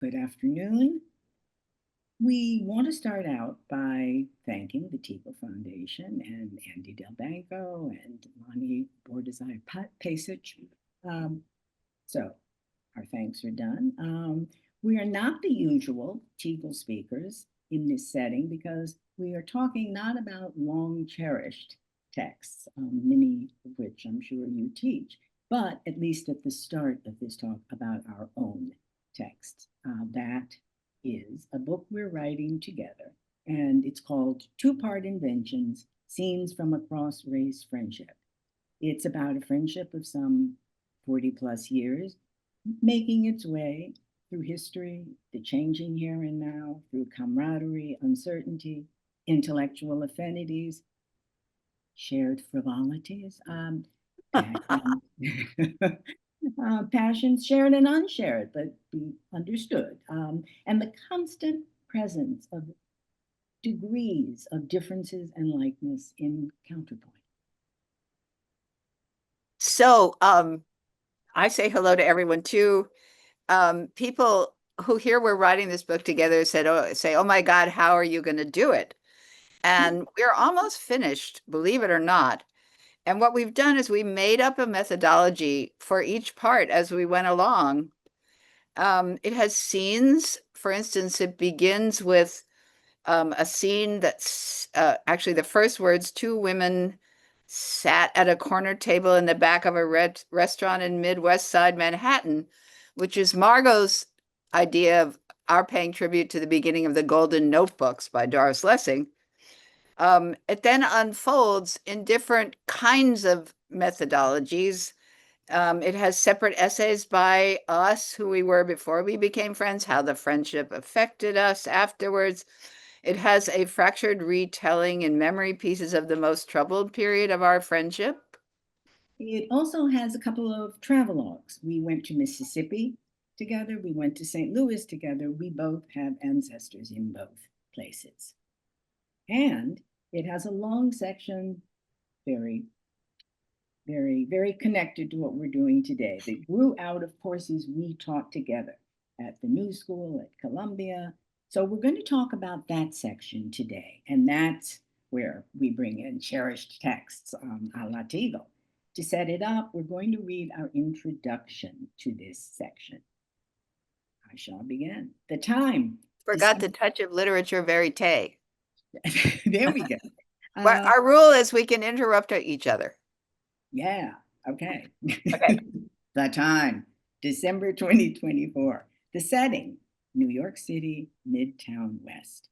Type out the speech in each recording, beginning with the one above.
Good afternoon. We want to start out by thanking the Teagle Foundation and Andy Del Banco and Lonnie Bordesai Pasich. Um, so our thanks are done. We are not the usual Teagle speakers in this setting because we are talking not about long cherished texts, many of which I'm sure you teach, but at least at the start of this talk about our own text. That is a book we're writing together, and it's called Two-Part Inventions, Scenes from Across Race Friendship. It's about a friendship of some 40 plus years, making its way through history, the changing here and now, through camaraderie, uncertainty, intellectual affinities, shared frivolities, passion, passions shared and unshared, but be understood, and the constant presence of degrees of differences and likeness in counterpoint. So I say hello to everyone too. People who hear we're writing this book together say, "Oh my God, how are you going to do it?" And we're almost finished, believe it or not. And what we've done is we made up a methodology for each part as we went along. It has scenes. For instance, it begins with a scene that's actually the first words: two women sat at a corner table in the back of a restaurant in Midwest Side Manhattan, which is Margot's idea of our paying tribute to the beginning of the Golden Notebooks by Doris Lessing. It then unfolds in different kinds of methodologies. It has separate essays by us, who we were before we became friends, how the friendship affected us afterwards. It has a fractured retelling in memory pieces of the most troubled period of our friendship. It also has a couple of travelogues. We went to Mississippi together, we went to St. Louis together. We both have ancestors in both places. And it has a long section, very, very connected to what we're doing today, that grew out of courses we taught together at the New School, at Columbia. So we're going to talk about that section today. And that's where we bring in cherished texts a la Teagle. To set it up, we're going to read our introduction to this section. I shall begin. The time. Forgot the touch of literature verite. There we go. Our rule is we can interrupt each other. Yeah, okay. Okay. The time, December 2024. The setting, New York City, Midtown West.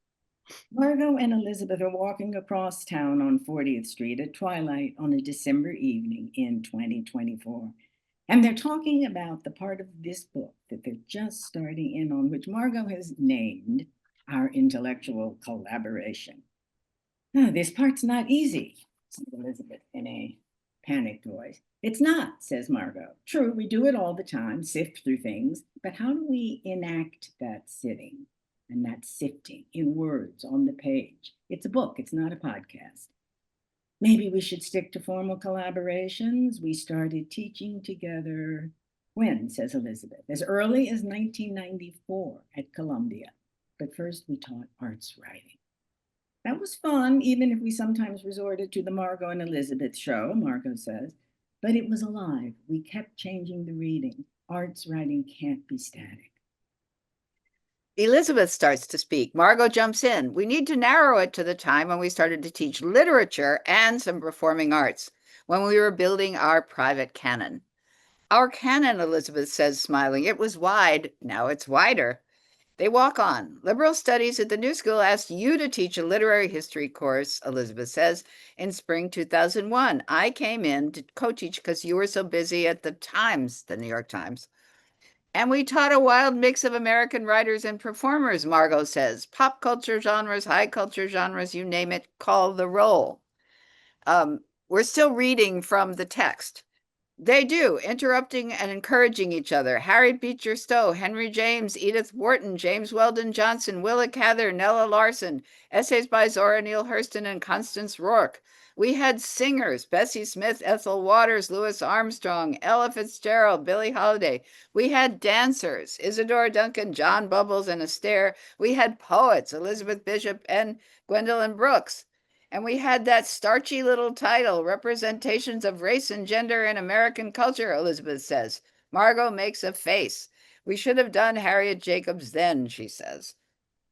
Margo and Elizabeth are walking across town on 40th Street at twilight on a December evening in 2024. And they're talking about the part of this book that they're just starting in on, which Margo has named our intellectual collaboration. Oh, this part's not easy, said Elizabeth in a panicked voice. It's not, says Margo. True, we do it all the time, sift through things, but how do we enact that sitting and that sifting in words on the page? It's a book, it's not a podcast. Maybe we should stick to formal collaborations. We started teaching together when, says Elizabeth, as early as 1994 at Columbia. But first we taught arts writing. That was fun, even if we sometimes resorted to the Margo and Elizabeth show, Margo says. But it was alive. We kept changing the reading. Arts writing can't be static. Elizabeth starts to speak. Margo jumps in. We need to narrow it to the time when we started to teach literature and some performing arts, when we were building our private canon. Our canon, Elizabeth says, smiling, it was wide. Now it's wider. They walk on. Liberal Studies at the New School asked you to teach a literary history course, Elizabeth says, in spring 2001. I came in to co-teach because you were so busy at the Times, the New York Times. And we taught a wild mix of American writers and performers, Margo says. Pop culture genres, high culture genres, you name it, call the roll. We're still reading from the text. They do, interrupting and encouraging each other. Harriet Beecher Stowe, Henry James, Edith Wharton, James Weldon Johnson, Willa Cather, Nella Larson, essays by Zora Neale Hurston and Constance Rourke. We had singers, Bessie Smith, Ethel Waters, Louis Armstrong, Ella Fitzgerald, Billie Holiday. We had dancers, Isadora Duncan, John Bubbles, and Astaire. We had poets, Elizabeth Bishop and Gwendolyn Brooks. And we had that starchy little title, Representations of Race and Gender in American Culture, Elizabeth says. Margo makes a face. We should have done Harriet Jacobs then, she says.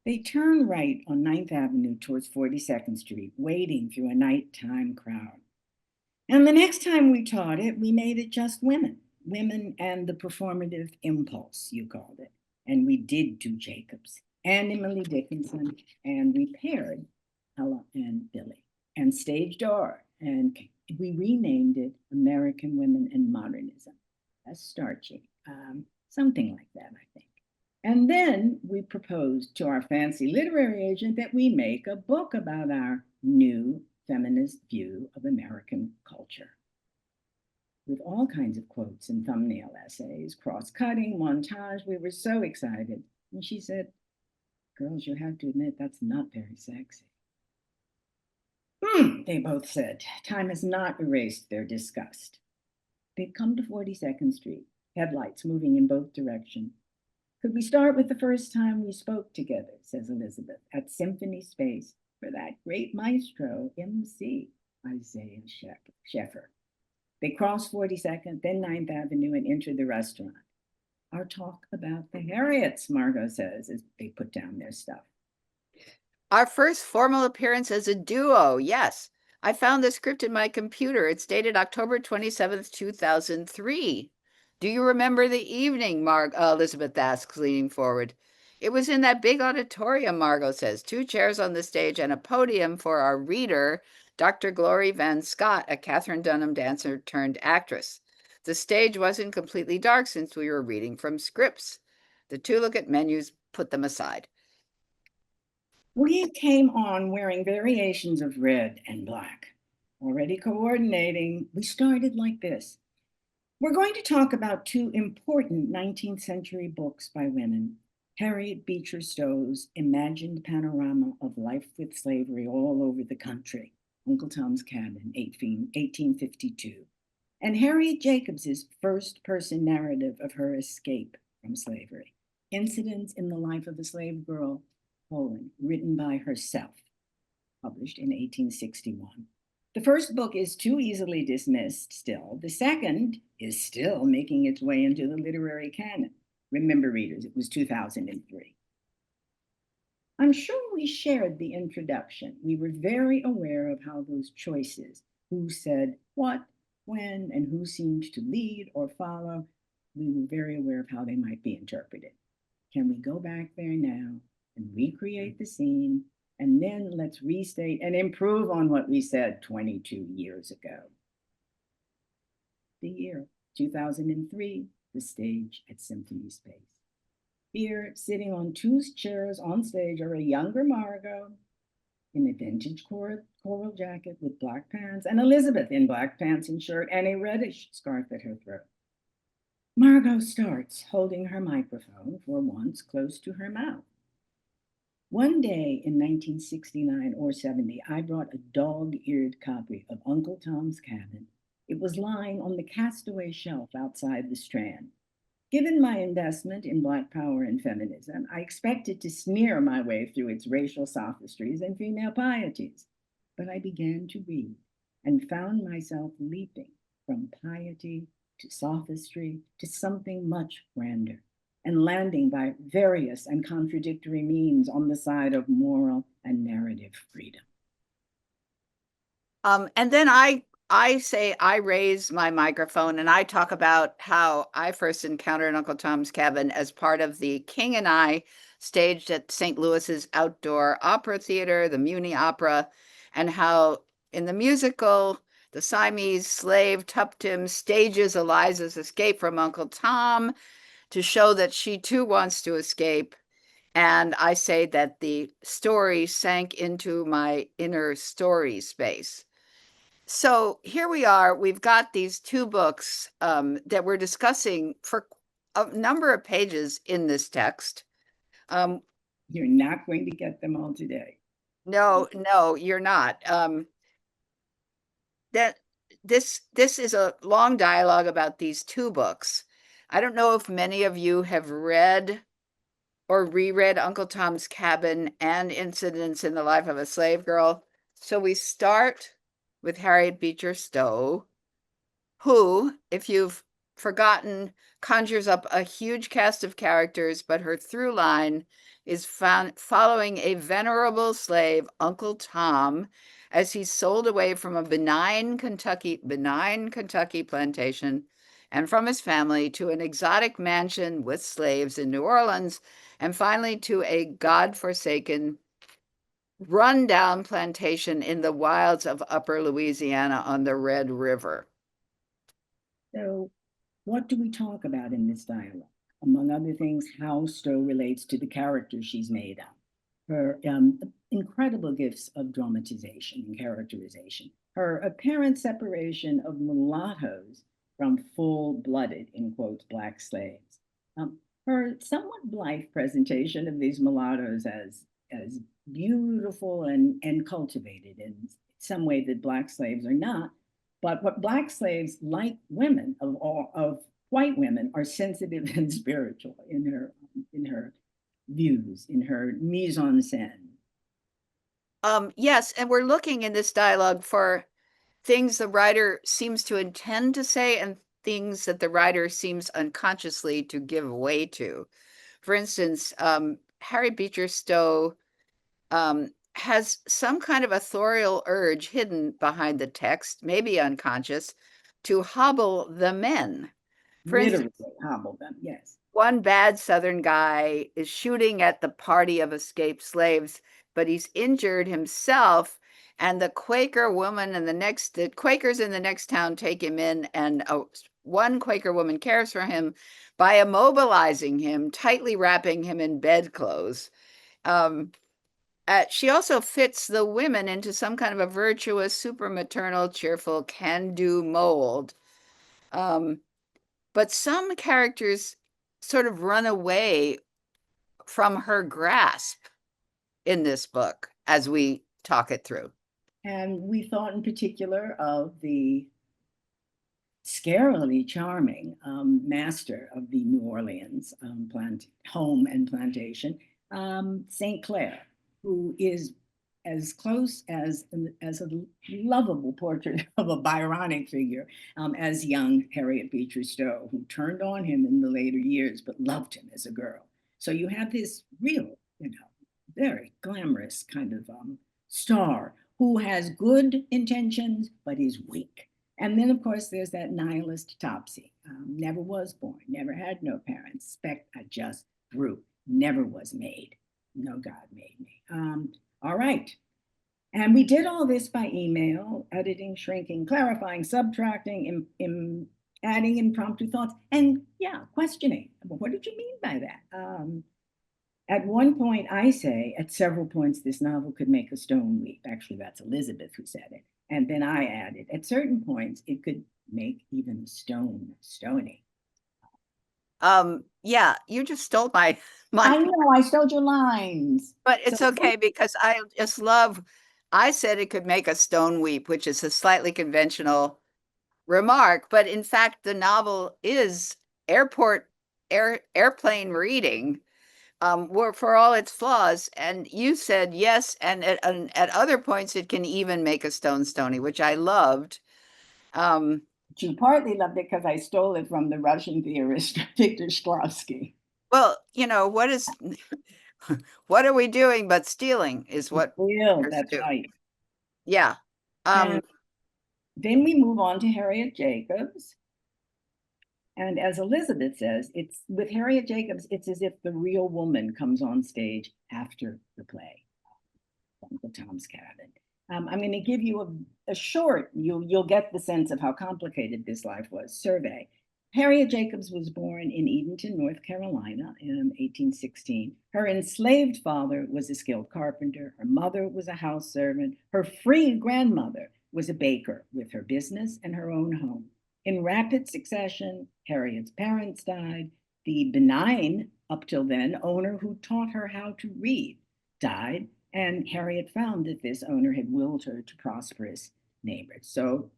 They turn right on Ninth Avenue towards 42nd Street, wading through a nighttime crowd. And the next time we taught it, we made it just women, women and the performative impulse, you called it. And we did do Jacobs and Emily Dickinson, and we paired Ella and Billy and Stage Door, and we renamed it American Women in Modernism. That's starchy, something like that, I think. And then we proposed to our fancy literary agent that we make a book about our new feminist view of American culture, with all kinds of quotes and thumbnail essays, cross-cutting, montage. We were so excited. And she said, girls, you have to admit that's not very sexy. They both said. Time has not erased their disgust. They'd come to 42nd Street, headlights moving in both directions. Could we start with the first time we spoke together, says Elizabeth, at Symphony Space for that great maestro, MC, Isaiah Sheffer. They cross 42nd, then 9th Avenue, and enter the restaurant. Our talk about the Harriets, Margo says, as they put down their stuff. Our first formal appearance as a duo, yes. I found the script in my computer. It's dated October 27th, 2003. Do you remember the evening, Elizabeth asks, leaning forward. It was in that big auditorium, Margot says, 2 chairs on the stage and a podium for our reader, Dr. Glory Van Scott, a Katherine Dunham dancer turned actress. The stage wasn't completely dark since we were reading from scripts. The two look at menus, put them aside. We came on wearing variations of red and black. Already coordinating, we started like this. We're going to talk about two important 19th century books by women, Harriet Beecher Stowe's imagined panorama of life with slavery all over the country, Uncle Tom's Cabin, 1852, and Harriet Jacobs's first-person narrative of her escape from slavery, Incidents in the Life of a Slave Girl, Poland, written by herself, published in 1861. The first book is too easily dismissed still. The second is still making its way into the literary canon. Remember, readers, it was 2003. I'm sure we shared the introduction. We were very aware of how those choices, who said what, when, and who seemed to lead or follow, we were very aware of how they might be interpreted. Can we go back there now and recreate the scene, and then let's restate and improve on what we said 22 years ago? The year 2003, the stage at Symphony Space. Here, sitting on 2 chairs on stage, are a younger Margo in a vintage coral jacket with black pants, and Elizabeth in black pants and shirt and a reddish scarf at her throat. Margo starts, holding her microphone for once close to her mouth. One day in 1969 or 70, I brought a dog-eared copy of Uncle Tom's Cabin. It was lying on the castaway shelf outside the Strand. Given my investment in Black power and feminism, I expected to sneer my way through its racial sophistries and female pieties. But I began to read and found myself leaping from piety to sophistry to something much grander, and landing by various and contradictory means on the side of moral and narrative freedom. And then I say I raise my microphone and I talk about how I first encountered Uncle Tom's Cabin as part of the King and I staged at St. Louis's Outdoor Opera Theater, the Muni Opera, and how in the musical, the Siamese slave Tuptim stages Eliza's escape from Uncle Tom to show that she too wants to escape. And I say that the story sank into my inner story space. So here we are. We've got these two books that we're discussing for a number of pages in this text. You're not going to get them all today. No, you're not. that this is a long dialogue about these two books. I don't know if many of you have read or reread Uncle Tom's Cabin and Incidents in the Life of a Slave Girl. So we start with Harriet Beecher Stowe, who, if you've forgotten, conjures up a huge cast of characters, but her through line is found following a venerable slave, Uncle Tom, as he's sold away from a benign Kentucky plantation and from his family to an exotic mansion with slaves in New Orleans, and finally to a godforsaken, run-down plantation in the wilds of upper Louisiana on the Red River. So, what do we talk about in this dialogue? Among other things, how Stowe relates to the character she's made up, her incredible gifts of dramatization and characterization, her apparent separation of mulattoes from full-blooded, in quotes, black slaves, her somewhat blithe presentation of these mulattoes as beautiful and cultivated in some way that black slaves are not. But what black slaves, like women of white women, are sensitive and spiritual in her views, in her mise en scène. Yes, and we're looking in this dialogue for things the writer seems to intend to say and things that the writer seems unconsciously to give way to. For instance, Harry Beecher Stowe has some kind of authorial urge hidden behind the text, maybe unconscious, to hobble the men. For Literally instance, hobble them, yes. one bad Southern guy is shooting at the party of escaped slaves, but he's injured himself. And the the Quakers in the next town take him in, and one Quaker woman cares for him by immobilizing him, tightly wrapping him in bedclothes. Um, she also fits the women into some kind of a virtuous, super maternal, cheerful, can-do mold. Um, but some characters sort of run away from her grasp in this book as we talk it through. And we thought in particular of the scarily charming master of the New Orleans home and plantation, St. Clair, who is as close as a lovable portrait of a Byronic figure as young Harriet Beecher Stowe, who turned on him in the later years but loved him as a girl. So you have this real, very glamorous kind of star who has good intentions but is weak. And then, of course, there's that nihilist Topsy. Never was born, never had no parents. Spec, I just grew, never was made. No God made me. All right. And we did all this by email, editing, shrinking, clarifying, subtracting, adding impromptu thoughts, and yeah, questioning. What did you mean by that? At one point, I say, at several points, this novel could make a stone leap. Actually, that's Elizabeth who said it. And then I added, at certain points, it could make even a stone stony. Yeah, you just stole my I my know, I stole your lines. but So, it's okay because I said it could make a stone weep, which is a slightly conventional remark, but in fact the novel is airplane reading, for all its flaws. And you said yes, and at other points it can even make a stone stony, which I loved. Um, you partly loved it because I stole it from the Russian theorist Victor Shklovsky. well, what are we doing but stealing is what Real, writers that's do. right. Yeah. And Um, then we move on to Harriet Jacobs. And as Elizabeth says, it's with Harriet Jacobs, it's as if the real woman comes on stage after the play, Uncle Tom's Cabin. I'm going to give you a short, you'll get the sense of how complicated this life was, survey. Harriet Jacobs was born in Edenton, North Carolina in 1816. Her enslaved father was a skilled carpenter. Her mother was a house servant. Her free grandmother was a baker with her business and her own home. In rapid succession, Harriet's parents died. The benign, up till then, owner who taught her how to read died, and Harriet found that this owner had willed her to prosperous neighbors. So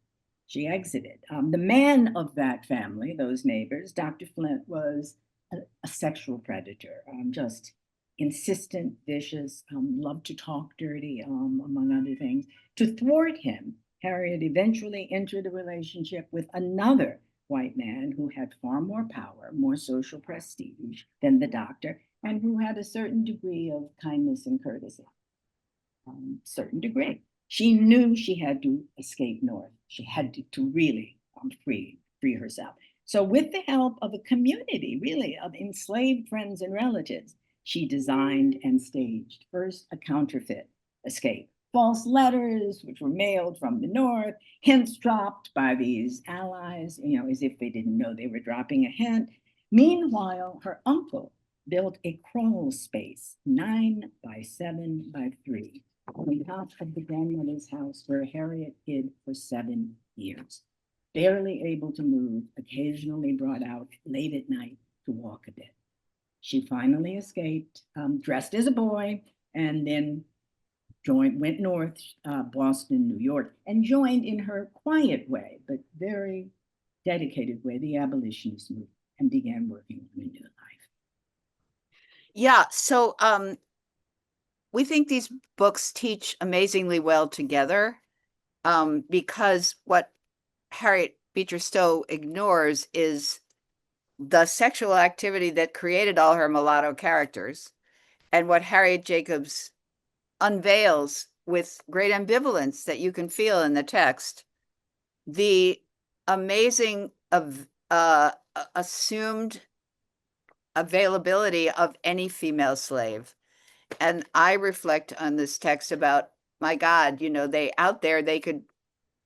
She exited. The man of that family, those neighbors, Dr. Flint, was a sexual predator, just insistent, vicious, loved to talk dirty, among other things. To thwart him, Harriet eventually entered a relationship with another white man who had far more power, more social prestige than the doctor, and who had a certain degree of kindness and courtesy. Certain degree. She knew she had to escape north. She had to really free herself. So, with the help of a community, really, of enslaved friends and relatives, she designed and staged first a counterfeit escape. False letters, which were mailed from the north, hints dropped by these allies, as if they didn't know they were dropping a hint. Meanwhile, her uncle built a crawl space, 9 by 7 by 3, on top of the grandmother's house where Harriet hid for 7 years. Barely able to move, occasionally brought out late at night to walk a bit. She finally escaped, dressed as a boy, and then went north, Boston, New York, and joined in her quiet way, but very dedicated way, the abolitionist movement, and began working on a new life. Yeah. So we think these books teach amazingly well together, because what Harriet Beecher Stowe ignores is the sexual activity that created all her mulatto characters, and what Harriet Jacobs unveils with great ambivalence that you can feel in the text, the amazing of assumed availability of any female slave. And I reflect on this text about, my God, they out there, they could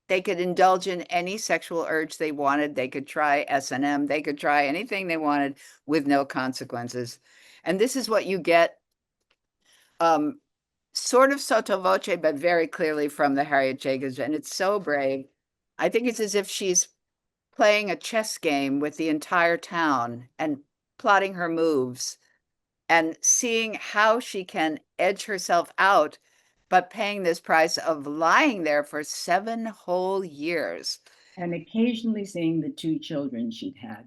indulge in any sexual urge they wanted. They could try S&M. They could try anything they wanted with no consequences. And this is what you get, sort of sotto voce, but very clearly from the Harriet Jacobs. And it's so brave. I think it's as if she's playing a chess game with the entire town and plotting her moves and seeing how she can edge herself out, but paying this price of lying there for 7 whole years. And occasionally seeing the 2 children she'd had.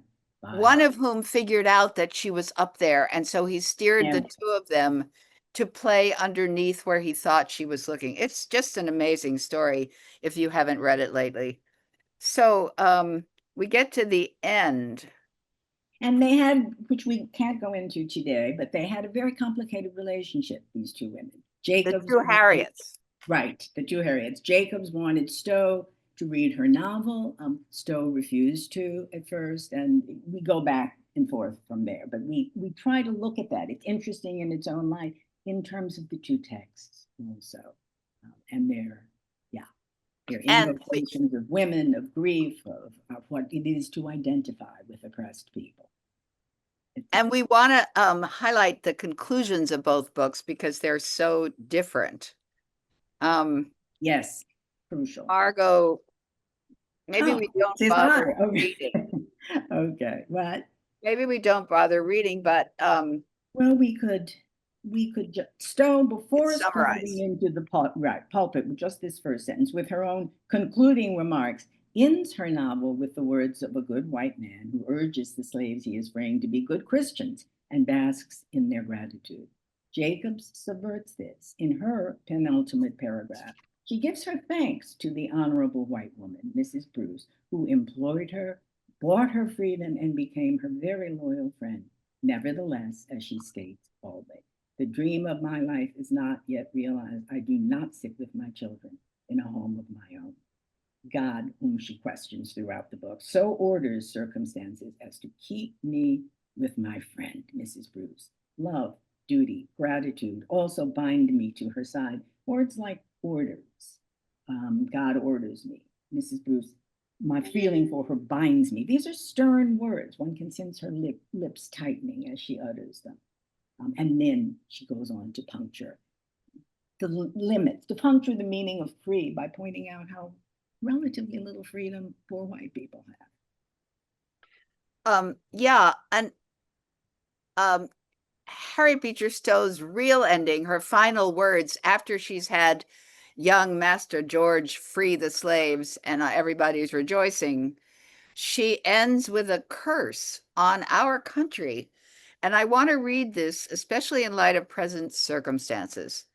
One of whom figured out that she was up there, and so he steered the 2 of them to play underneath where he thought she was looking. It's just an amazing story if you haven't read it lately. So we get to the end. And they had, which we can't go into today, but they had a very complicated relationship, these 2 women. The Jacobs, 2 Harriets. right, the 2 Harriets. Jacobs wanted Stowe to read her novel. Stowe refused to at first, and we go back and forth from there. But we try to look at that. It's interesting in its own light in terms of the 2 texts also. And their invocations of women, of grief, of what it is to identify with oppressed people. And we want to highlight the conclusions of both books because they're so different. Yes, crucial. Margo, maybe we don't bother reading. Okay, what? Maybe we don't bother reading, but well, we could just Stowe before summarize into the pulpit with just this first sentence, with her own concluding remarks, ends her novel with the words of a good white man who urges the slaves he is freeing to be good Christians and basks in their gratitude. Jacobs subverts this in her penultimate paragraph. She gives her thanks to the honorable white woman, Mrs. Bruce, who employed her, bought her freedom, and became her very loyal friend. Nevertheless, as she states boldly, the dream of my life is not yet realized. I do not sit with my children in a home of my own. God, whom she questions throughout the book, so orders circumstances as to keep me with my friend, Mrs. Bruce. Love, duty, gratitude also bind me to her side. Words like orders. God orders me. Mrs. Bruce, my feeling for her binds me. These are stern words. One can sense her lips tightening as she utters them. And then she goes on to puncture the limits, to puncture the meaning of free by pointing out how relatively little freedom poor white people have. Yeah, and Harriet Beecher Stowe's real ending, her final words after she's had young Master George free the slaves and everybody's rejoicing, she ends with a curse on our country. And I want to read this, especially in light of present circumstances.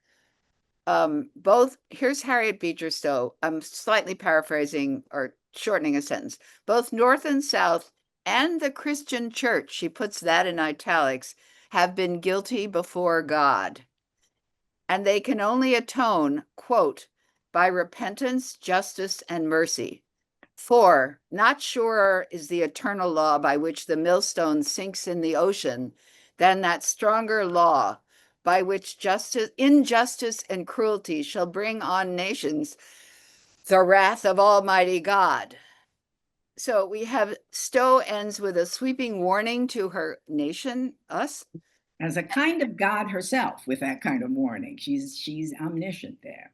Both, here's Harriet Beecher Stowe. I'm slightly paraphrasing or shortening a sentence. Both North and South and the Christian church, she puts that in italics, have been guilty before God. And they can only atone, quote, by repentance, justice, and mercy. For not surer is the eternal law by which the millstone sinks in the ocean than that stronger law by which justice, injustice, and cruelty shall bring on nations the wrath of Almighty God. So we have Stowe ends with a sweeping warning to her nation, us. As a kind of God herself with that kind of warning. She's omniscient there.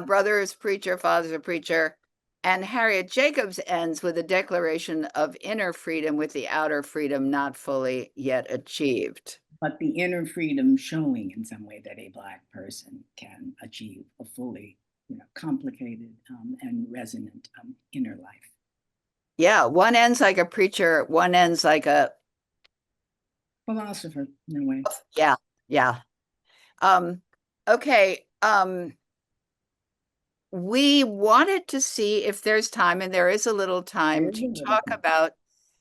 Brother is preacher, father's a preacher. And Harriet Jacobs ends with a declaration of inner freedom with the outer freedom not fully yet achieved. But the inner freedom showing in some way that a Black person can achieve a fully, complicated and resonant inner life. Yeah, one ends like a preacher, one ends like a philosopher in a way. Yeah, yeah. Okay. We wanted to see if there's time, and there is a little time to talk about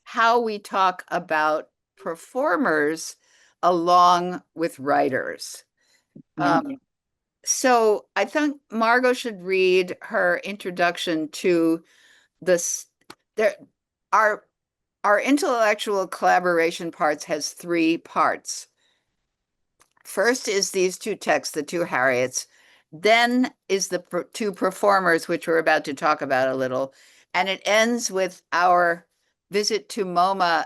how we talk about performers along with writers. Yeah. So I think Margo should read her introduction to this. There, our intellectual collaboration parts has three parts. First is these two texts, the two Harriets. Then is the two performers, which we're about to talk about a little. And it ends with our visit to MoMA,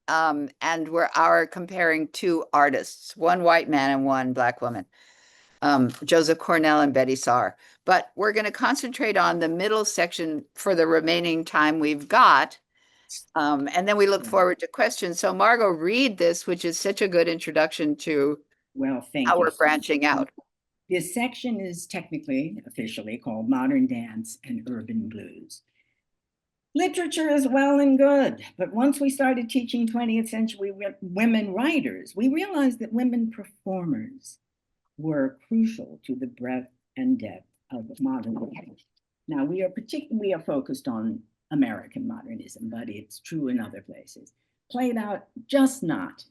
and we're comparing two artists, one white man and one Black woman, Joseph Cornell and Betty Saar. But we're going to concentrate on the middle section for the remaining time we've got. And then we look forward to questions. So Margo, read this, which is such a good introduction to how we're branching out. This section is technically, officially called Modern Dance and Urban Blues. Literature is well and good, but once we started teaching 20th century women writers, we realized that women performers were crucial to the breadth and depth of modern literature. Now, we are focused on American modernism, but it's true in other places. Played out just not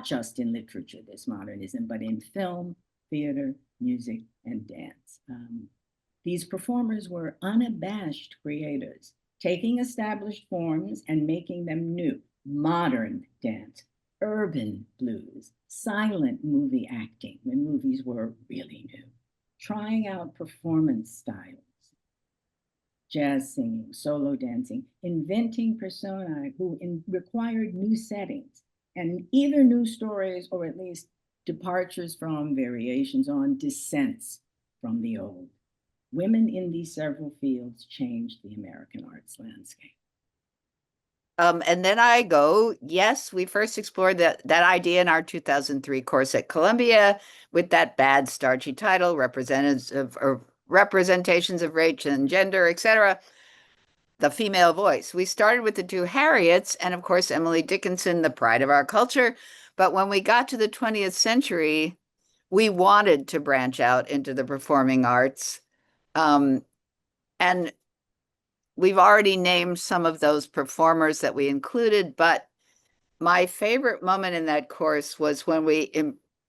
just in literature, this modernism, but in film, theater, music, and dance. These performers were unabashed creators, taking established forms and making them new. Modern dance, urban blues, silent movie acting when movies were really new, trying out performance styles, jazz singing, solo dancing, inventing personae who required new settings and either new stories or at least departures from, variations on, dissents from the old. Women in these several fields changed the American arts landscape. And then I go, yes, we first explored that idea in our 2003 course at Columbia with that bad starchy title, representations of race and gender, etc. The female voice. We started with the two Harriets and of course Emily Dickinson, the pride of our culture. But when we got to the 20th century, we wanted to branch out into the performing arts. And we've already named some of those performers that we included, but my favorite moment in that course was when we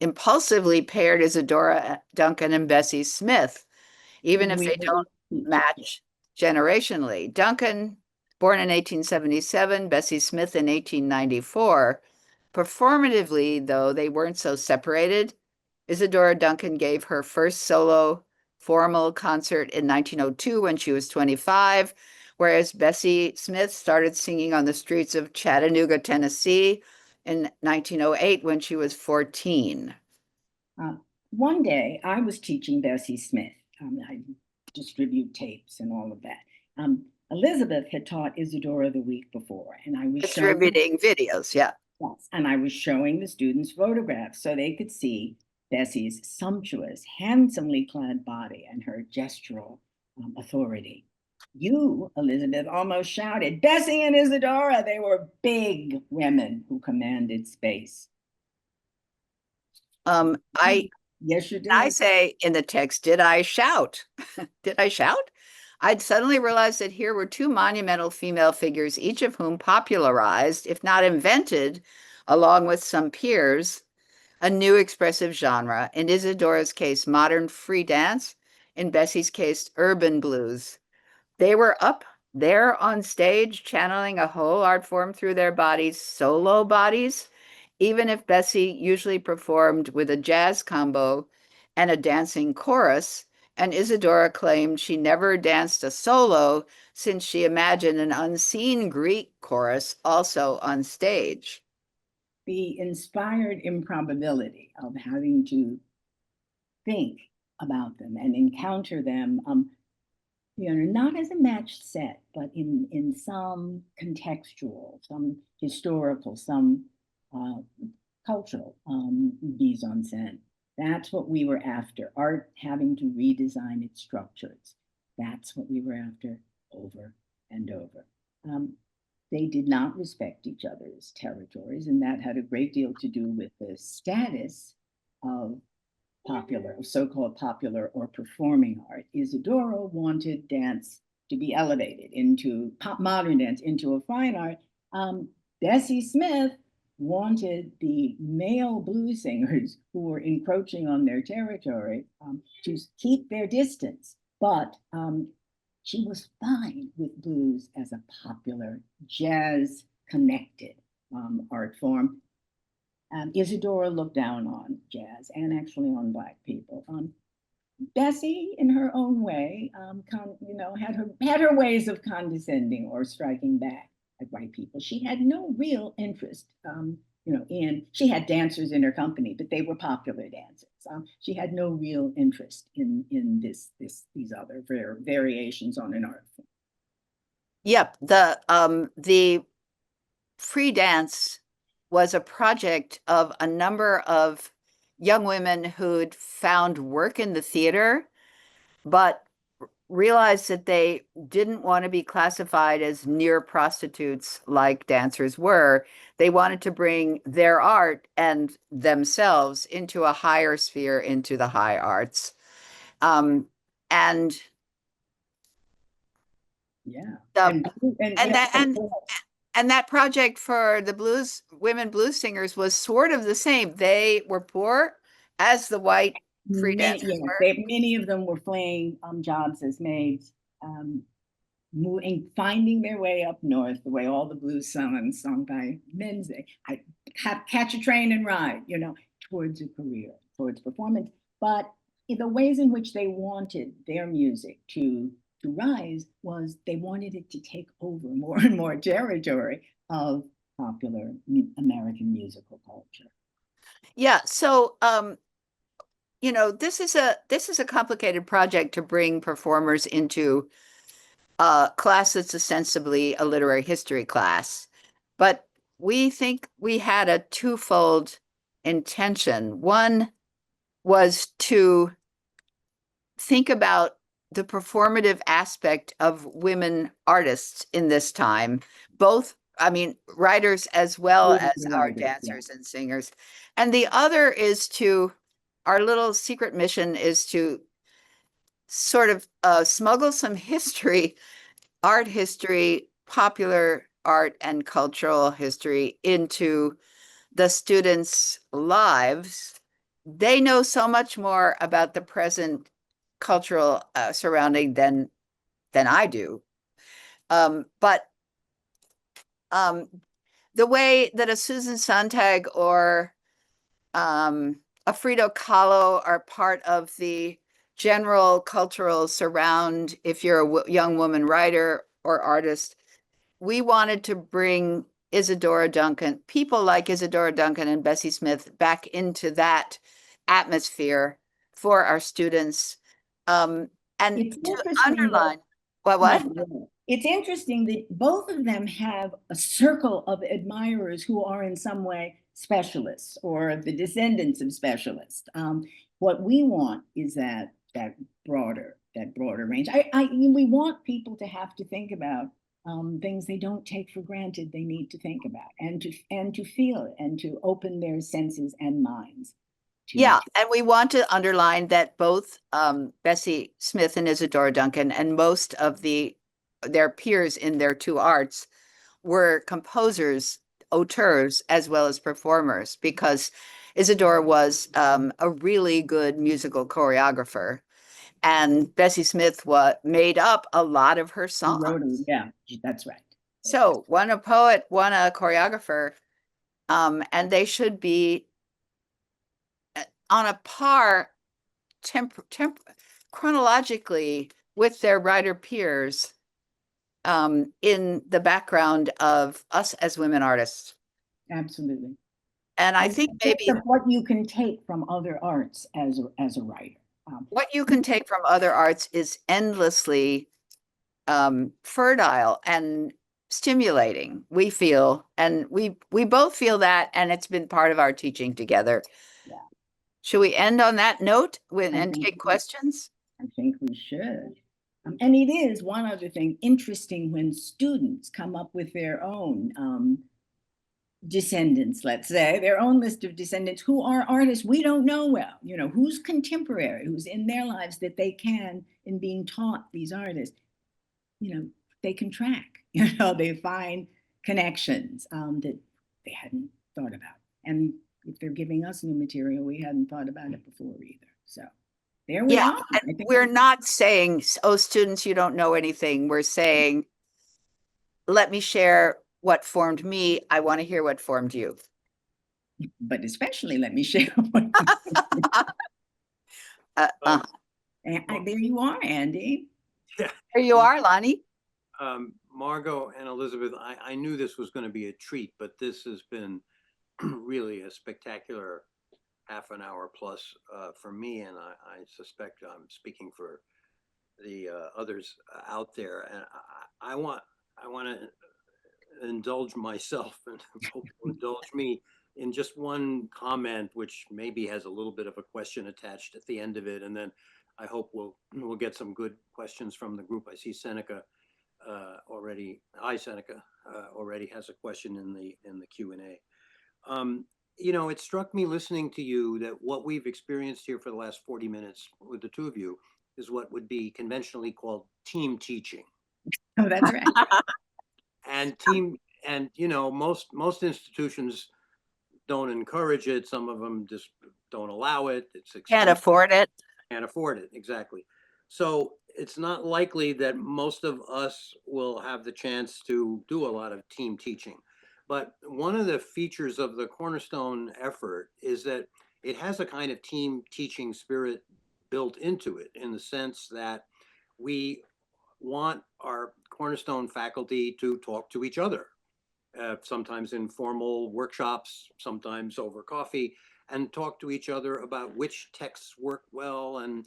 impulsively paired Isadora Duncan and Bessie Smith, even if they don't match generationally. Duncan, born in 1877, Bessie Smith in 1894. Performatively, though, they weren't so separated. Isadora Duncan gave her first solo formal concert in 1902 when she was 25, whereas Bessie Smith started singing on the streets of Chattanooga, Tennessee in 1908 when she was 14. One day I was teaching Bessie Smith. I distribute tapes and all of that. Elizabeth had taught Isadora the week before, and I was distributing videos, yeah. Yes, and I was showing the students photographs so they could see Bessie's sumptuous, handsomely clad body and her gestural authority. You, Elizabeth, almost shouted, Bessie and Isadora, they were big women who commanded space. I Yes, you I did. say in the text, did I shout? Did I shout? I'd suddenly realized that here were two monumental female figures, each of whom popularized, if not invented, along with some peers, a new expressive genre. In Isadora's case, modern free dance. In Bessie's case, urban blues. They were up there on stage, channeling a whole art form through their bodies, solo bodies, even if Bessie usually performed with a jazz combo and a dancing chorus. And Isadora claimed she never danced a solo since she imagined an unseen Greek chorus also on stage. The inspired improbability of having to think about them and encounter them, not as a matched set, but in some contextual, some historical, some uh, cultural mise en scène. That's what we were after. Art having to redesign its structures. That's what we were after over and over. Um, they did not respect each other's territories, and that had a great deal to do with the status of popular, so-called popular or performing art. Isadora wanted dance to be elevated into modern dance, into a fine art. Bessie Smith wanted the male blues singers who were encroaching on their territory to keep their distance, but she was fine with blues as a popular, jazz connected art form. Isadora looked down on jazz and actually on Black people. Bessie, in her own way, had her ways of condescending or striking back at white people. She had no real interest, in she had dancers in her company, but they were popular dancers. She had no real interest in these other variations on an art form. Yep, the free dance was a project of a number of young women who'd found work in the theater, but realized that they didn't want to be classified as near prostitutes like dancers were. They wanted to bring their art and themselves into a higher sphere, into the high arts. Um, and Yeah, the and and yeah, that and that project for the women blues singers was sort of the same. They were poor, as the white free many, dancers yeah, were. many of them were playing jobs as maids, moving, finding their way up north, the way all the blues songs sung by men say, I catch a train and ride, towards a career, towards performance. But the ways in which they wanted their music to rise was they wanted it to take over more and more territory of popular American musical culture. Yeah, so this is a complicated project to bring performers into a class that's ostensibly a literary history class. But we think we had a twofold intention. One was to think about the performative aspect of women artists in this time, both, I mean, writers as well Women as our writers, yeah. dancers and singers. And the other is our little secret mission is to sort of smuggle some history, art history, popular art and cultural history into the students' lives. They know so much more about the present cultural surrounding than I do. But um, the way that a Susan Sontag or a Frida Kahlo are part of the general cultural surround, if you're a young woman writer or artist, we wanted to bring Isadora Duncan, people like Isadora Duncan and Bessie Smith, back into that atmosphere for our students. And It's to interesting that underline, what? it's interesting that both of them have a circle of admirers who are in some way specialists or the descendants of specialists. What we want is that broader range. We want people to have to think about things they don't take for granted. They need to think about and to feel it and to open their senses and minds to. Yeah, and we want to underline that both Bessie Smith and Isadora Duncan and most of their peers in their two arts were composers, auteurs, as well as performers, because Isadora was a really good musical choreographer, and Bessie Smith made up a lot of her songs. Yeah, that's right. So one a poet, one a choreographer, and they should be on a par chronologically with their writer peers in the background of us as women artists. Absolutely. And I think maybe what you can take from other arts as a writer. What you can take from other arts is endlessly fertile and stimulating, we feel, and we both feel that, and it's been part of our teaching together. Yeah. Should we end on that note and take questions? I think we should. And it is one other thing interesting when students come up with their own descendants, let's say, their own list of descendants who are artists we don't know well, who's contemporary, who's in their lives that they can, in being taught these artists, they can track, they find connections that they hadn't thought about. And if they're giving us new material, we hadn't thought about it before either. So there we are. And we're not saying, oh, students, you don't know anything. We're saying, let me share what formed me. I want to hear what formed you. But especially let me share what there you are, Andy. Yeah. There you are, Lonnie. Margo and Elizabeth, I knew this was going to be a treat, but this has been really a spectacular half an hour plus for me, and I suspect I'm speaking for the others out there. And I want to indulge myself and hope to indulge me in just one comment, which maybe has a little bit of a question attached at the end of it, and then I hope we'll get some good questions from the group. I see Seneca already. Seneca already has a question in the Q&A. It struck me listening to you that what we've experienced here for the last 40 minutes with the two of you is what would be conventionally called team teaching. Oh, that's right. And most institutions don't encourage it. Some of them just don't allow it. It's expensive. Can't afford it. Can't afford it, exactly. So it's not likely that most of us will have the chance to do a lot of team teaching. But one of the features of the Cornerstone effort is that it has a kind of team teaching spirit built into it, in the sense that we want our Cornerstone faculty to talk to each other, sometimes in formal workshops, sometimes over coffee, and talk to each other about which texts work well and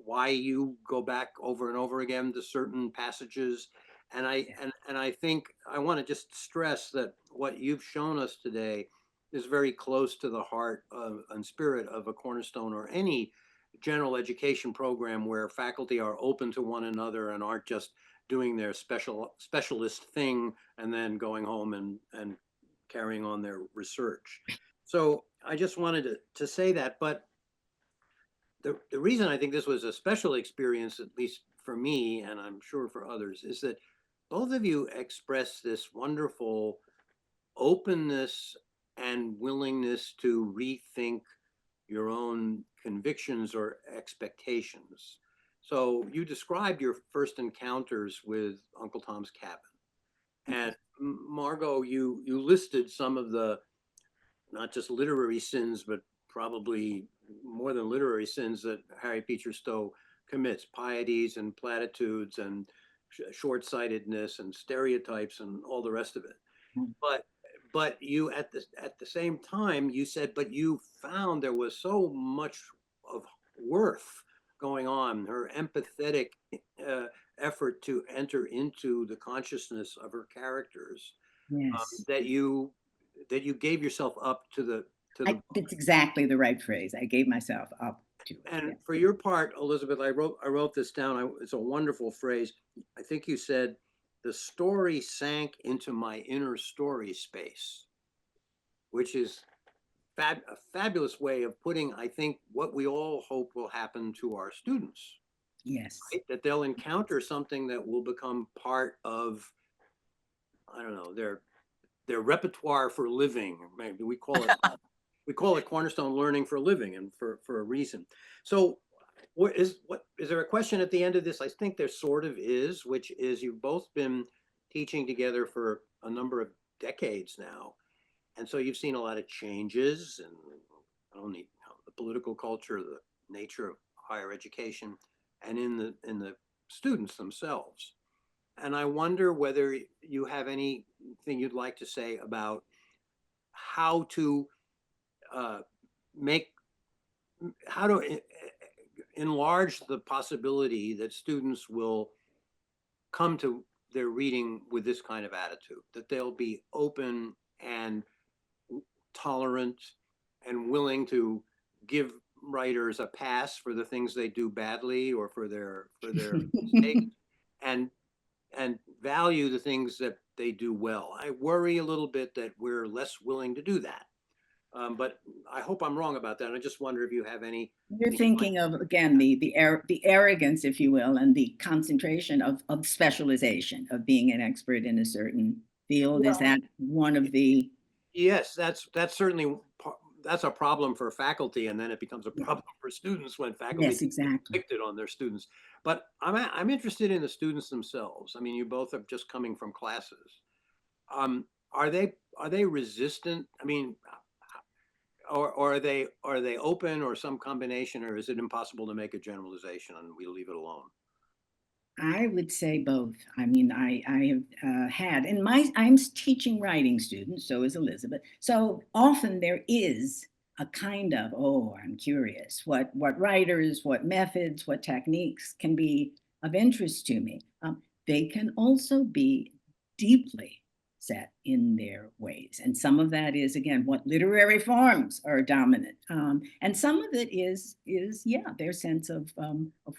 why you go back over and over again to certain passages. And I think I want to just stress that what you've shown us today is very close to the heart and spirit of a Cornerstone or any general education program, where faculty are open to one another and aren't just doing their specialist thing and then going home and carrying on their research. So I just wanted to say that. But the reason I think this was a special experience, at least for me, and I'm sure for others, is that both of you express this wonderful openness and willingness to rethink your own convictions or expectations. So you described your first encounters with Uncle Tom's Cabin. And Margo, you listed some of the, not just literary sins, but probably more than literary sins that Harry Beecher Stowe commits: pieties and platitudes and short-sightedness and stereotypes and all the rest of it. But you at the same time, you said, but you found there was so much of worth going on, her empathetic effort to enter into the consciousness of her characters, yes. that you that you gave yourself up to the. That's exactly the right phrase. I gave myself up to it. And Yes. for your part, Elizabeth, I wrote this down. It's a wonderful phrase. I think you said, "The story sank into my inner story space," which is a fabulous way of putting, I think, what we all hope will happen to our students, Yes. right? That they'll encounter something that will become part of, I don't know, their repertoire for living. Maybe we call it Cornerstone Learning for Living, and for a reason. So what is there a question at the end of this? I think there sort of is, which is, you've both been teaching together for a number of decades now, and so you've seen a lot of changes, and not only, the political culture, the nature of higher education, and in the students themselves. And I wonder whether you have anything you'd like to say about how to uh, make how to enlarge the possibility that students will come to their reading with this kind of attitude, that they'll be open and tolerant and willing to give writers a pass for the things they do badly or for their mistakes, and value the things that they do well. I worry a little bit that we're less willing to do that. But I hope I'm wrong about that. I just wonder if you have any. You're thinking of, again, the arrogance, if you will, and the concentration of specialization, of being an expert in a certain field. Is that one of the? Yes, that's certainly that's a problem for faculty, and then it becomes a problem for students when faculty Yes, exactly. inflicted on their students. But I'm interested in the students themselves. I mean, you both are just coming from classes. Um, are they resistant? I mean, or are they open, or some combination, or is it impossible to make a generalization and we leave it alone? I would say both. I mean, I have had, and I'm teaching writing students, so is Elizabeth. So often there is a kind of, oh, I'm curious, what writers, what methods, what techniques can be of interest to me. They can also be deeply set in their ways, and some of that is, again, what literary forms are dominant, and some of it is yeah, their sense of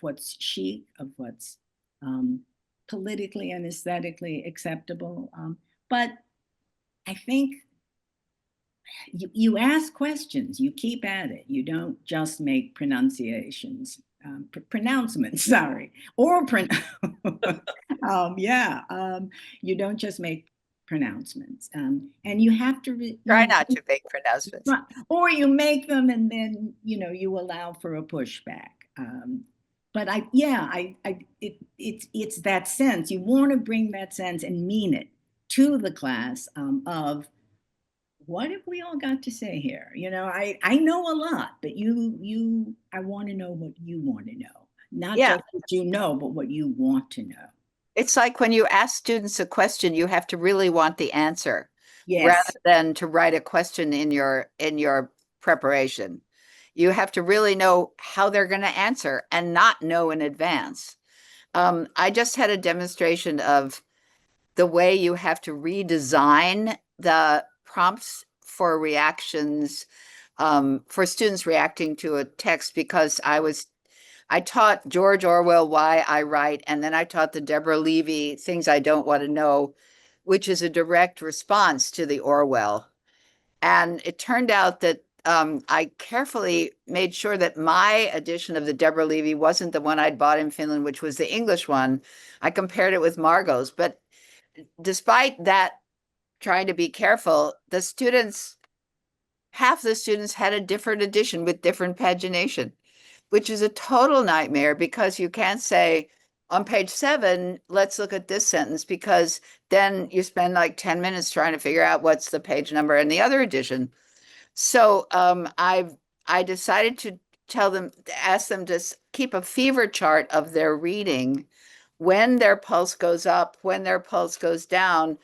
what's chic, of what's um, politically and aesthetically acceptable. But I think you ask questions, you keep at it. You don't just make pronunciations, pronouncements, sorry, or yeah, you don't just make pronouncements, and you have to Try not to make pronouncements. or you make them and then you allow for a pushback. But it's that sense. You want to bring that sense and mean it to the class, of what have we all got to say here? I know a lot, but I want to know what you want to know, not Yeah. just what you know, but what you want to know. It's like when you ask students a question, you have to really want the answer rather Yes. than to write a question in your preparation. You have to really know how they're going to answer and not know in advance. I just had a demonstration of the way you have to redesign the prompts for reactions, for students reacting to a text, because I taught George Orwell Why I Write, and then I taught the Deborah Levy Things I Don't Want to Know, which is a direct response to the Orwell. And it turned out that I carefully made sure that my edition of the Deborah Levy wasn't the one I'd bought in Finland, which was the English one. I compared it with Margot's. But despite that, trying to be careful, half the students had a different edition with different pagination, which is a total nightmare, because you can't say on page 7, let's look at this sentence, because then you spend like 10 minutes trying to figure out what's the page number in the other edition. So I decided to ask them to keep a fever chart of their reading, when their pulse goes up, when their pulse goes down,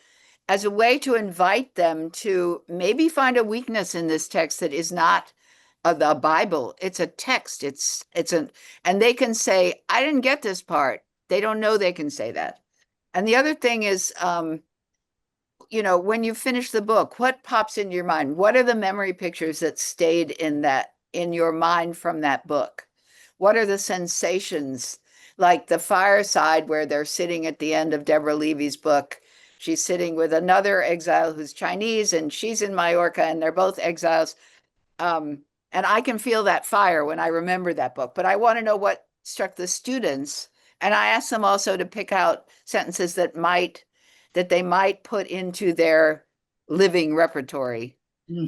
as a way to invite them to maybe find a weakness in this text that is not the Bible. It's a text. And they can say, I didn't get this part. They don't know they can say that. And the other thing is, when you finish the book, what pops into your mind? What are the memory pictures that stayed in your mind from that book? What are the sensations, like the fireside where they're sitting at the end of Deborah Levy's book? She's sitting with another exile who's Chinese, and she's in Majorca, and they're both exiles. And I can feel that fire when I remember that book, but I want to know what struck the students. And I asked them also to pick out sentences that they might put into their living repertory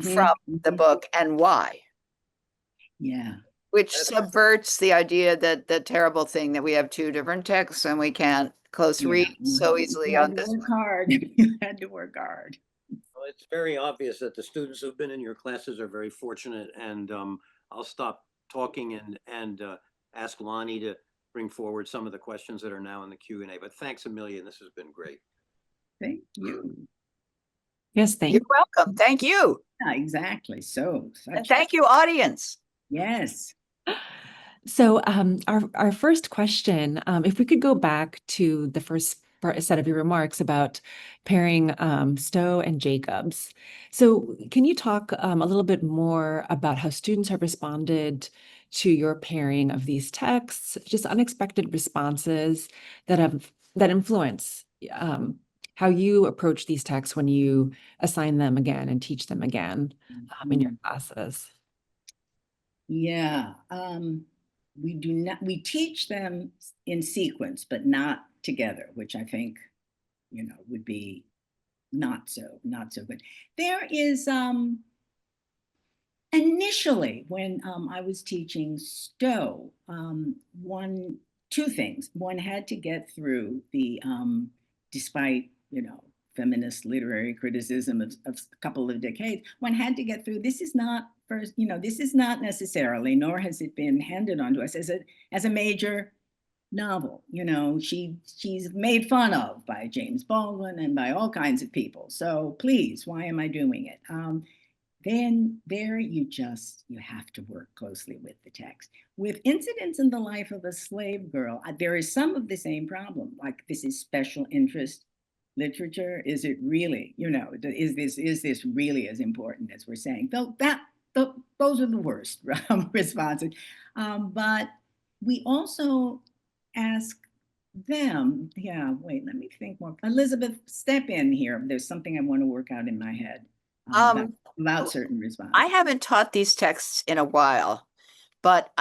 from the book, and why. Yeah. Which subverts the idea that the terrible thing that we have two different texts and we can't close read so easily You had on to this work one. hard. You had to work hard. Well, it's very obvious that the students who've been in your classes are very fortunate, and I'll stop talking and ask Lonnie to bring forward some of the questions that are now in the Q&A. But thanks a million. This has been great. Thank you. Yes, thank You're you. welcome. Thank you. Yeah, exactly. So, And such, thank you, audience. yes. So our first question, if we could go back to the first set of your remarks about pairing Stowe and Jacobs. So can you talk a little bit more about how students have responded to your pairing of these texts, just unexpected responses that influence how you approach these texts when you assign them again and teach them again in your classes? Yeah. We teach them in sequence, but not together, which I think, would be not so good. There is, initially, when I was teaching Stowe, two things. One had to get through despite, feminist literary criticism of a couple of decades, one had to get through, this is not first, this is not necessarily, nor has it been handed on to us as a major novel. She's made fun of by James Baldwin and by all kinds of people. So please, why am I doing it? Then there you have to work closely with the text. With Incidents in the Life of a Slave Girl, there is some of the same problem. Like, this is special interest literature. Is it really, is this really as important as we're saying? Those are the worst responses. But we also ask them, wait, let me think more. Elizabeth, step in here. There's something I want to work out in my head about certain responses. I haven't taught these texts in a while, but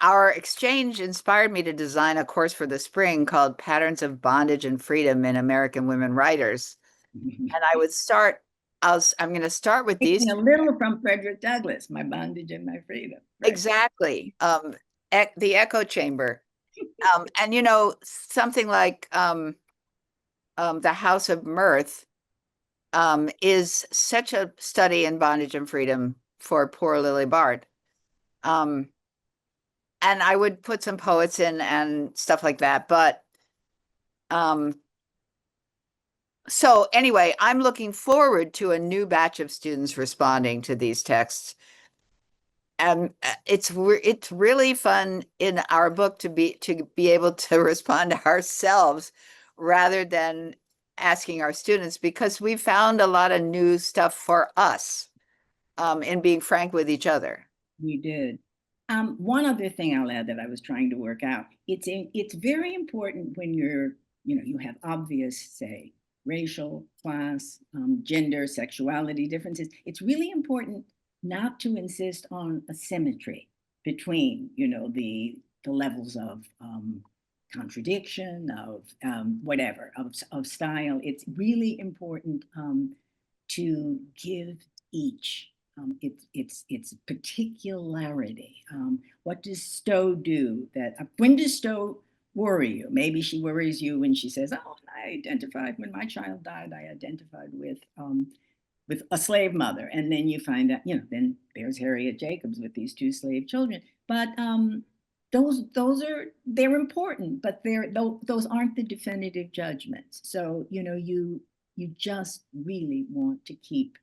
our exchange inspired me to design a course for the spring called Patterns of Bondage and Freedom in American Women Writers. And I'm going to start with these. A little from Frederick Douglass, My Bondage and My Freedom. Right? Exactly. The echo chamber. And something like The House of Mirth is such a study in bondage and freedom for poor Lily Bard. And I would put some poets in and stuff like that. But so anyway, I'm looking forward to a new batch of students responding to these texts. And it's really fun in our book to be able to respond to ourselves rather than asking our students, because we found a lot of new stuff for us in being frank with each other. We did. One other thing I'll add that I was trying to work out. It's very important when you have obvious, say, racial, class, gender, sexuality differences. It's really important not to insist on a symmetry between, the levels of contradiction, of whatever, of style. It's really important to give each its particularity. What does Stowe do? When does Stowe worry you? Maybe she worries you when she says, "Oh, when my child died, I identified with a slave mother," and then you find out, then there's Harriet Jacobs with these two slave children. But they're important, but those aren't the definitive judgments. So you just really want to keep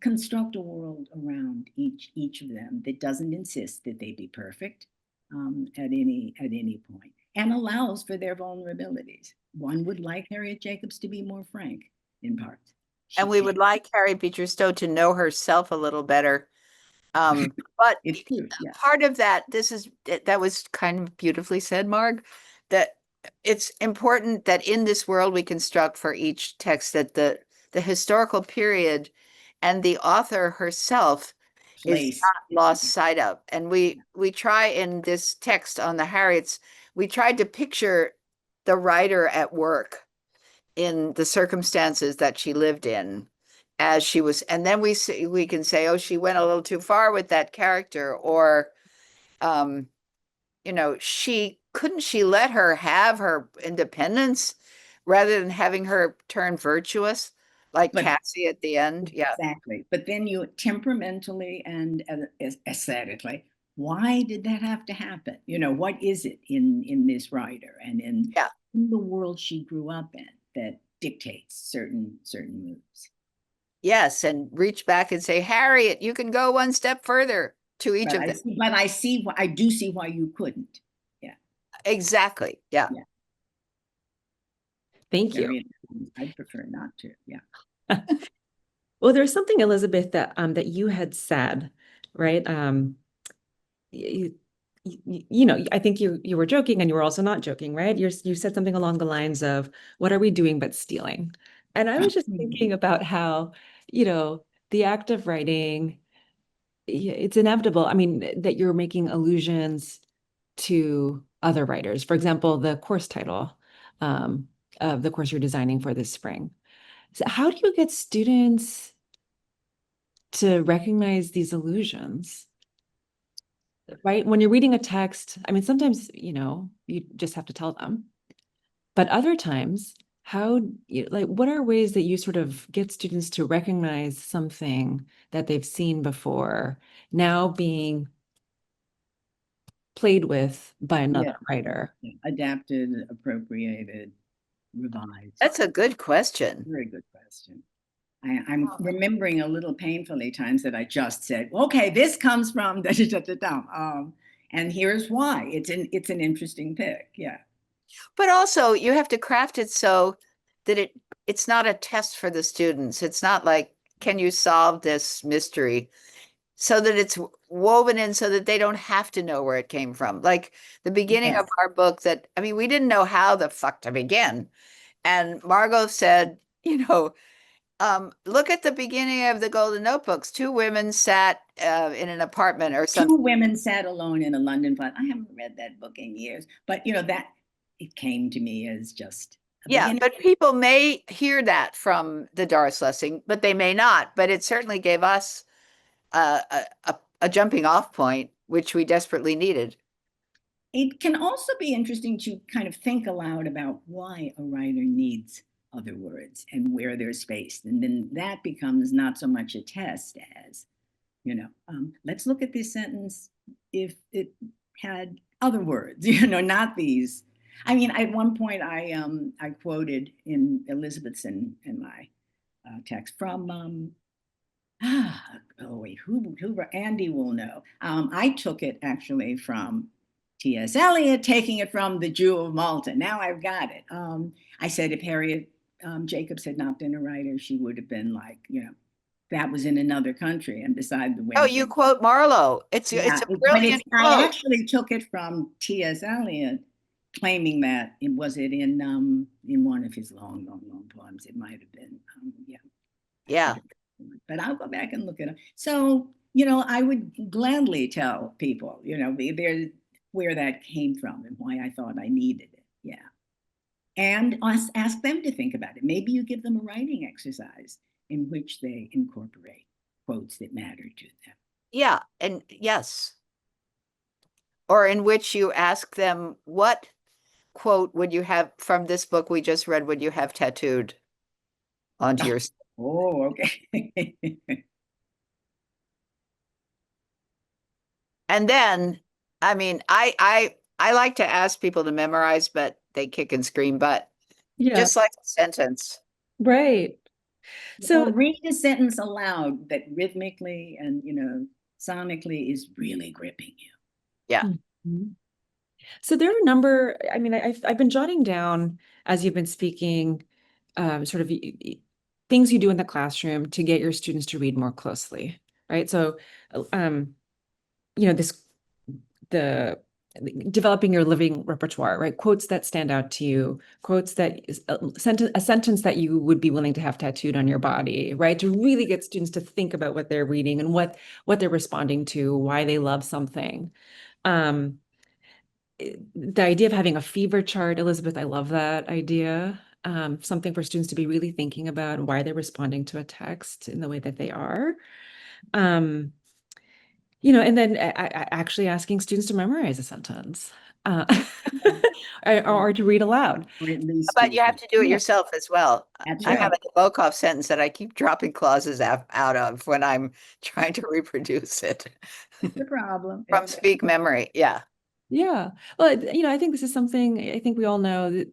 construct a world around each of them that doesn't insist that they be perfect at any point. and allows for their vulnerabilities. One would like Harriet Jacobs to be more frank, in part. She And we can't. would like Harriet Beecher Stowe to know herself a little better. But It's true, yeah. part of that, that was kind of beautifully said, Marg, that it's important that in this world we construct for each text that the historical period and the author herself is Place. not lost sight of. And we try in this text on the Harriets, we tried to picture the writer at work in the circumstances that she lived in as she was, and then we can say, oh, she went a little too far with that character, or she let her have her independence rather than having her turn virtuous like But Cassie at the end. Yeah. exactly. But then you temperamentally and aesthetically, why did that have to happen? What is it in this writer and in Yeah. the world she grew up in that dictates certain moves? Yes, and reach back and say, Harriet, you can go one step further to each of them. I do see why you couldn't. Yeah. Exactly. Yeah. Yeah. Thank you. Very, I'd prefer not to. Yeah. Well, there's something, Elizabeth, that you had said, right? You, I think you were joking and you were also not joking, right? You said something along the lines of, "What are we doing but stealing?" And I was just thinking about how, the act of writing, it's inevitable. I mean, that you're making allusions to other writers. For example, the course title of the course you're designing for this spring. So how do you get students to recognize these allusions? Right? When you're reading a text, I mean, sometimes, you just have to tell them. But other times, what are ways that you sort of get students to recognize something that they've seen before now being played with by another writer? Adapted, appropriated, revised. That's a good question. Very good question. I'm remembering a little painfully times that I just said, okay, this comes from da, da, da, da, da. And here's why. It's an interesting pick. Yeah. But also you have to craft it so that it's not a test for the students. It's not like, can you solve this mystery? So that it's woven in so that they don't have to know where it came from. Like the beginning of our book we didn't know how the fuck to begin. And Margo said, look at the beginning of the Golden Notebooks. Two women sat in an apartment or something. Two women sat alone in a London flat. I haven't read that book in years, but that it came to me as just a beginning. But people may hear that from the Doris Lessing, but they may not. But it certainly gave us a jumping off point, which we desperately needed. It can also be interesting to kind of think aloud about why a writer needs other words and where they're spaced. And then that becomes not so much a test as, let's look at this sentence if it had other words, not these. I mean, at one point I quoted in Elizabeth's in my text from Andy will know. I took it actually from T.S. Eliot, taking it from The Jew of Malta. Now I've got it. I said if Harriet Jacobs had not been a writer, she would have been like, that was in another country and beside the wind. Oh, you quote Marlowe. It's a brilliant quote. I actually took it from T.S. Eliot, claiming that in one of his long poems. It might have been, Yeah. But I'll go back and look it up. So, I would gladly tell people, where that came from and why I thought I needed it. Yeah. And ask them to think about it. Maybe you give them a writing exercise in which they incorporate quotes that matter to them. Yeah. And yes. Or in which you ask them, what quote would you have from this book we just read, would you have tattooed onto your... Oh, okay. And then, I like to ask people to memorize, but they kick and scream, but just like a sentence. Right. So read a sentence aloud that rhythmically and, sonically is really gripping you. Yeah. Mhm. So there are a number, I mean, I've been jotting down as you've been speaking, sort of things you do in the classroom to get your students to read more closely, right? So, um, this the developing your living repertoire, right? Quotes that stand out to you, quotes that is a sentence that you would be willing to have tattooed on your body, right? To really get students to think about what they're reading and what they're responding to, why they love something. Um, the idea of having a fever chart, Elizabeth, I love that idea. Something for students to be really thinking about why they're responding to a text in the way that they are. Um, and then actually asking students to memorize a sentence, uh, or to read aloud. Or at least But do you have that. to do it Yeah, yourself as well. that's I have right. a Nabokov sentence that I keep dropping clauses out of when I'm trying to reproduce it It's a problem. from It's speak memory. Yeah. Yeah. Well, I think this is something I think we all know that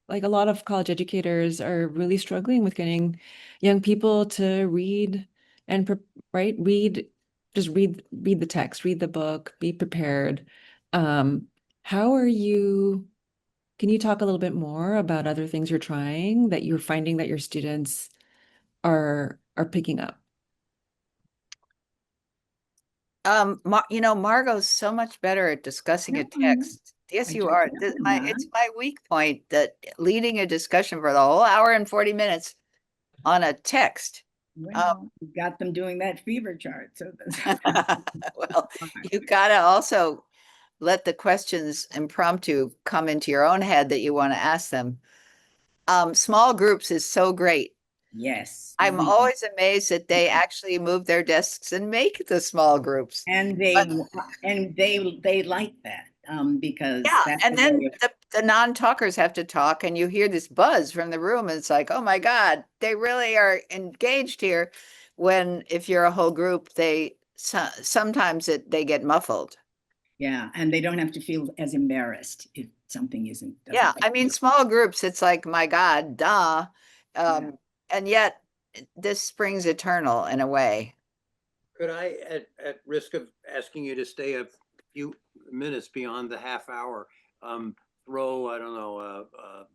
like a lot of college educators are really struggling with getting young people to read and right read the text, read the book, be prepared. Um, how are you Can you talk a little bit more about other things you're trying that you're finding that your students are picking up? Margot's so much better at discussing a no, text. Yes, I you just are. no, I'm not. It's my weak point that leading a discussion for the whole hour and 40 minutes on a text. Um, Well, you got them doing that fever chart, so that's well, fine. you gotta also let the questions impromptu come into your own head that you want to ask them. Small groups is so great. Yes, I'm always amazed that they actually move their desks and make the small groups. and But they like that because yeah, that's and the then way of, the non-talkers have to talk, and you hear this buzz from the room, and it's like, oh my God, they really are engaged here. When if you're a whole group, sometimes they get muffled. yeah, and they don't have to feel as embarrassed if something Yeah, doesn't I mean, small groups, it's like, my God, duh. yeah. And yet this springs eternal in a way. Could I, at risk of asking you to stay a few minutes beyond the half hour, throw, I don't know, a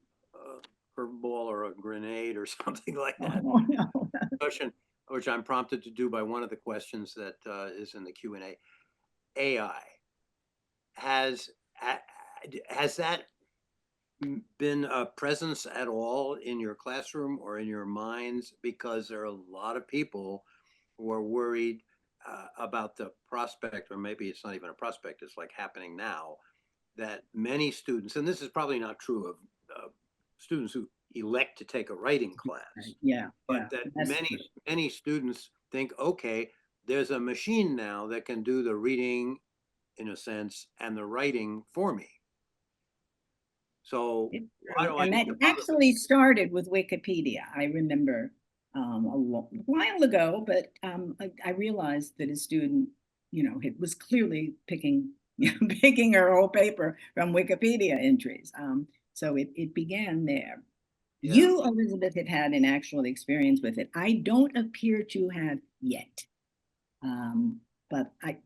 curveball or a grenade or something like that? Oh, no. Question, which I'm prompted to do by one of the questions that is in the Q&A. AI has has that been a presence at all in your classroom or in your minds? Because there are a lot of people who are worried about the prospect, or maybe it's not even a prospect, it's like happening now, that many students, and this is probably not true of students who elect to take a writing class, Yeah, but that that's true. many students think, okay, there's a machine now that can do the reading in a sense and the writing for me. So It's why true. do I And need that to bother with actually started with Wikipedia. I remember a while ago, but I realized that a student, it was clearly picking, picking her whole paper from Wikipedia entries. So it began there. Yeah. You, Elizabeth, have had an actual experience with it. I don't appear to have yet, but I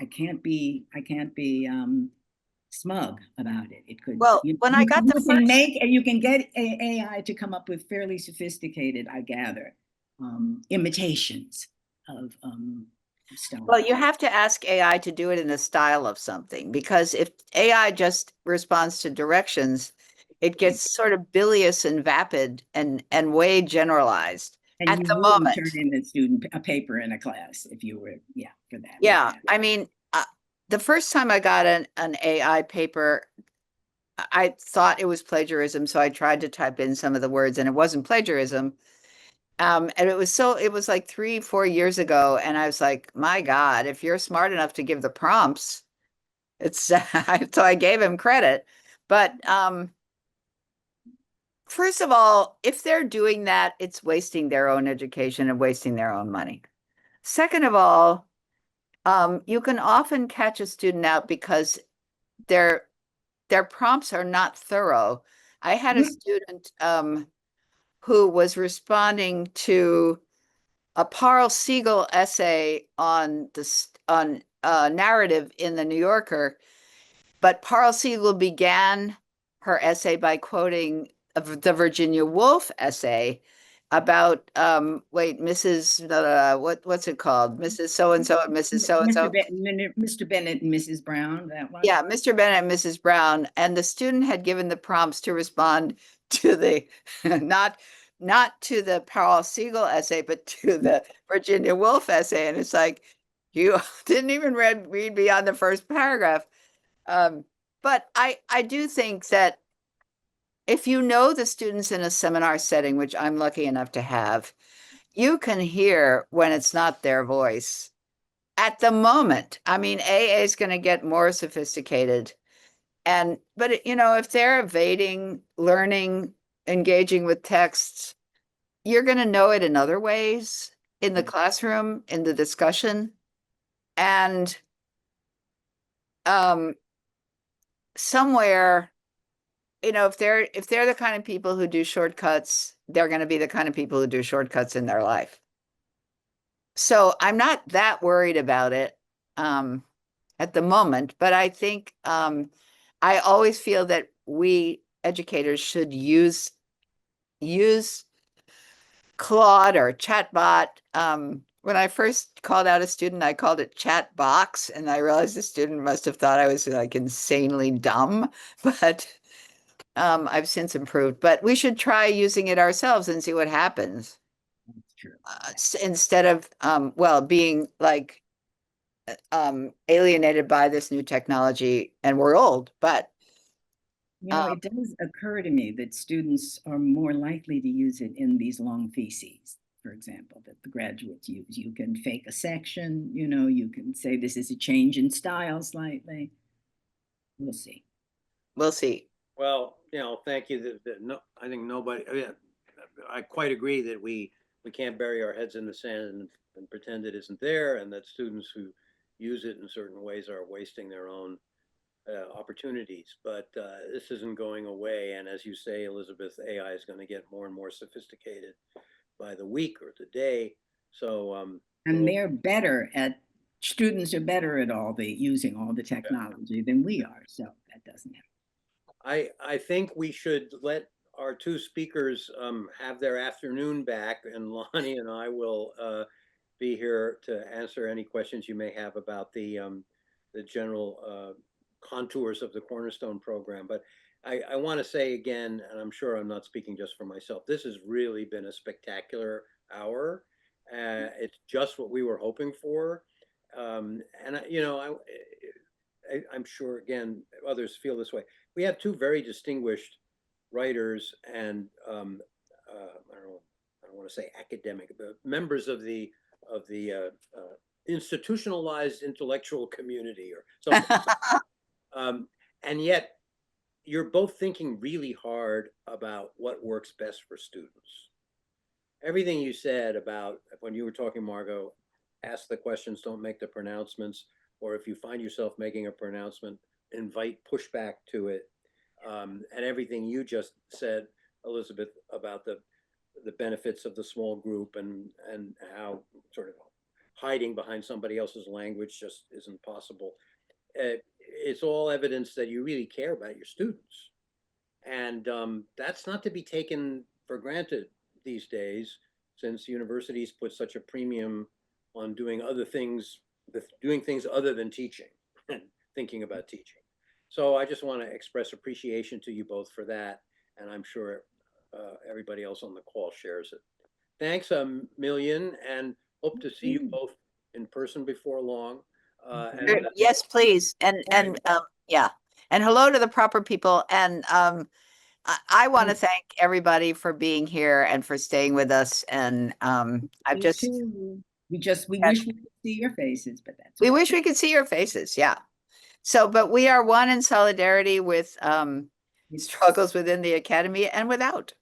can't be smug about it. It could, Well, when I got the first, you can get AI to come up with fairly sophisticated, I gather, imitations of stuff. well, you have to ask AI to do it in the style of something, because if AI just responds to directions, it gets sort of bilious and vapid and way generalized And at you the wouldn't turn moment. in a student a paper in a class if you were, yeah, for that, with Yeah, that. I mean, the first time I got an AI paper, I thought it was plagiarism, so I tried to type in some of the words, and it wasn't plagiarism. And it was like 3, 4 years ago, and I was like, my God, if you're smart enough to give the prompts, it's so I gave him credit. But first of all, if they're doing that, it's wasting their own education and wasting their own money. Second of all, you can often catch a student out because their their prompts are not thorough. I had a student who was responding to a Parl Siegel essay on narrative in the New Yorker, but Parl Siegel began her essay by quoting the Virginia Woolf essay about Mrs. What's it called? Mrs. So and so and Mrs. So and so. Mr. Bennett and Mrs. Brown, that one. Yeah, Mr. Bennett and Mrs. Brown, and the student had given the prompts to respond to the not to the Parl Siegel essay, but to the Virginia Woolf essay, and it's like you didn't even read beyond the first paragraph. But I do think that if you know the students in a seminar setting, which I'm lucky enough to have, you can hear when it's not their voice at the moment. I mean, AA is going to get more sophisticated. But if they're evading, learning, engaging with texts, you're going to know it in other ways in the classroom, in the discussion. And somewhere, if they're the kind of people who do shortcuts, they're going to be the kind of people who do shortcuts in their life. So I'm not that worried about it at the moment, but I think I always feel that we educators should use Claude or chatbot. When I first called out a student, I called it chat box, and I realized the student must have thought I was like insanely dumb, but I've since improved. But we should try using it ourselves and see what happens. That's true. Instead of being like alienated by this new technology, and we're old, but It does occur to me that students are more likely to use it in these long theses, for example, that the graduates use. You can fake a section, you can say this is a change in style slightly. We'll see. we'll see. Well, thank you. No, I think nobody, I quite agree that we can't bury our heads in the sand and pretend it isn't there, and that students who use it in certain ways are wasting their own opportunities. But this isn't going away. And as you say, Elizabeth, AI is going to get more and more sophisticated by the week or the day. So, And students are better at using all the technology than we are. So that doesn't happen. I think we should let our two speakers have their afternoon back, and Lonnie and I will be here to answer any questions you may have about the general contours of the Cornerstone program. But I want to say again, and I'm sure I'm not speaking just for myself, this has really been a spectacular hour. It's just what we were hoping for. And I'm sure, again, others feel this way. We have two very distinguished writers and I don't want to say academic, but members of the institutionalized intellectual community or something. And yet, you're both thinking really hard about what works best for students. Everything you said about when you were talking, Margo, ask the questions, don't make the pronouncements, or if you find yourself making a pronouncement, invite pushback to it. And everything you just said, Elizabeth, about the benefits of the small group and how sort of hiding behind somebody else's language just isn't possible. It's all evidence that you really care about your students. And that's not to be taken for granted these days, since universities put such a premium on doing things other than teaching and thinking about teaching. So I just want to express appreciation to you both for that. And I'm sure everybody else on the call shares it. Thanks a million, and hope to see you both in person before long. Yes, please. And yeah. And hello to the proper people. And I want to thank everybody for being here and for staying with us. And I've just we wish we could see your faces, but that's we wish we could see your faces. Yeah. So, but we are one in solidarity with struggles within the academy and without.